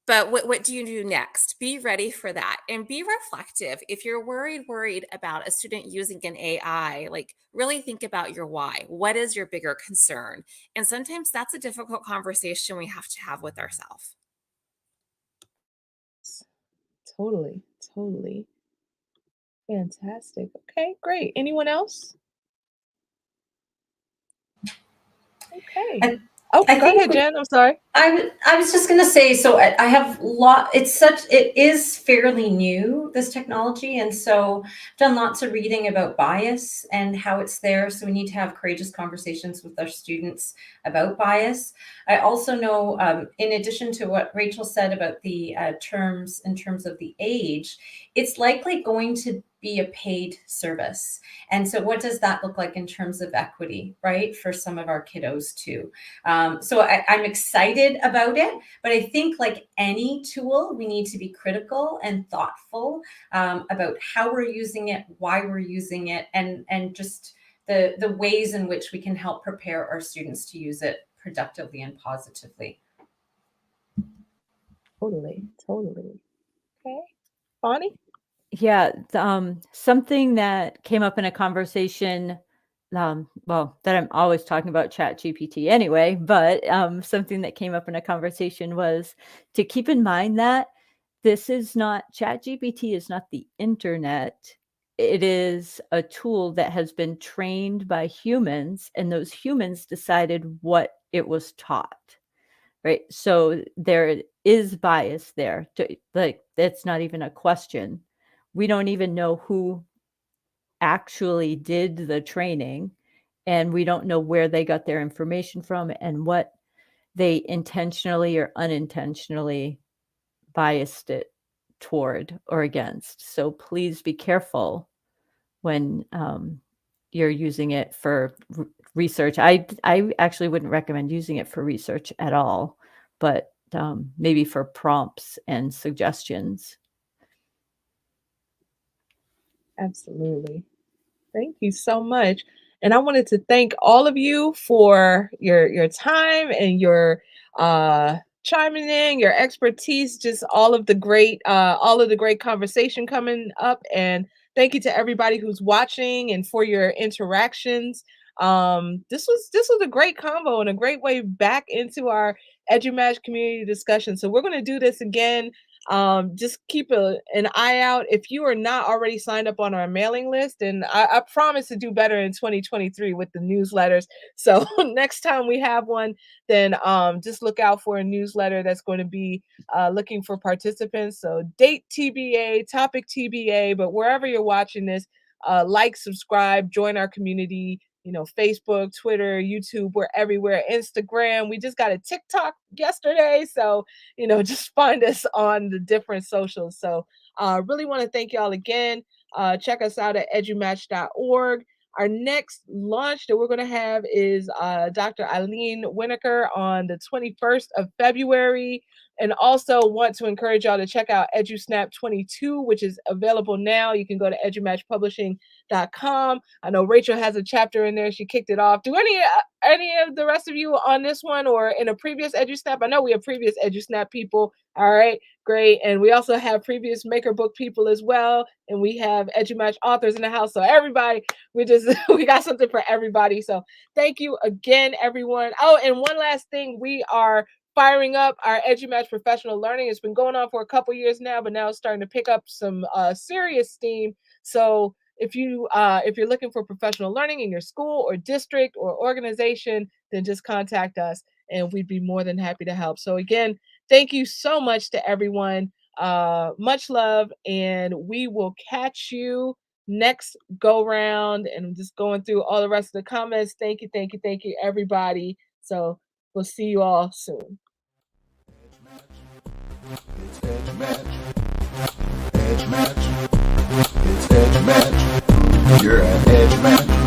[SPEAKER 2] but what do you do next? Be ready for that and be reflective. If you're worried about a student using an AI, like really think about your why. What is your bigger concern? And sometimes that's a difficult conversation we have to have with ourselves.
[SPEAKER 1] Totally, totally. Fantastic. Okay, great. Anyone else? Okay.
[SPEAKER 3] I,
[SPEAKER 1] Oh,
[SPEAKER 3] I
[SPEAKER 1] go
[SPEAKER 3] think
[SPEAKER 1] ahead, Jen. I'm sorry.
[SPEAKER 3] I was just going to say, so I have it is fairly new, this technology. And so I've done lots of reading about bias and how it's there. So we need to have courageous conversations with our students about bias. I also know, in addition to what Rachel said about the terms in terms of the age, it's likely going to be a paid service. And so what does that look like in terms of equity, right? For some of our kiddos too. So I'm excited about it, but I think like any tool, we need to be critical and thoughtful about how we're using it, why we're using it, and just the ways in which we can help prepare our students to use it productively and positively.
[SPEAKER 1] Totally, totally. Okay. Bonnie?
[SPEAKER 6] Yeah, something that came up in a conversation, well, that I'm always talking about ChatGPT anyway, but something that came up in a conversation was to keep in mind that this is not ChatGPT is not the internet. It is a tool that has been trained by humans, and those humans decided what it was taught. Right. So there is bias there. Like, that's not even a question. We don't even know who actually did the training, and we don't know where they got their information from and what they intentionally or unintentionally biased it toward or against. So please be careful when you're using it for research. I actually wouldn't recommend using it for research at all, but maybe for prompts and suggestions.
[SPEAKER 1] Absolutely. Thank you so much. And I wanted to thank all of you for your time and your chiming in, your expertise, just all of the great conversation coming up. And thank you to everybody who's watching and for your interactions. This was a great combo and a great way back into our EduMatch community discussion. So we're going to do this again. Just keep an eye out. If you are not already signed up on our mailing list, and I promise to do better in 2023 with the newsletters. So next time we have one, then just look out for a newsletter that's going to be looking for participants. So date TBA, topic TBA, but wherever you're watching this, like, subscribe, join our community. Facebook, Twitter, YouTube, we're everywhere. Instagram. We just got a TikTok yesterday. So just find us on the different socials. So really want to thank y'all again. Check us out at edumatch.org. Our next launch that we're going to have is Dr. Eileen Winokur on the 21st of February. And also want to encourage y'all to check out EduSnap 22, which is available now. You can go to edumatchpublishing.com. I know Rachel has a chapter in there. She kicked it off. Do any of the rest of you on this one or in a previous EduSnap? I know we have previous EduSnap people. All right, great. And we also have previous Maker Book people as well. And we have EduMatch authors in the house. So everybody, we got something for everybody. So thank you again, everyone. Oh, and one last thing, we are firing up our EduMatch professional learning. It's been going on for a couple years now, but now it's starting to pick up some serious steam. So if you're looking for professional learning in your school or district or organization, then just contact us and we'd be more than happy to help. So again, thank you so much to everyone. Much love, and we will catch you next go round. And I'm just going through all the rest of the comments. Thank you, everybody. So we'll see you all soon.
[SPEAKER 8] It's Edge Match. Edge Match. It's Edge Match. You're at Edge Match.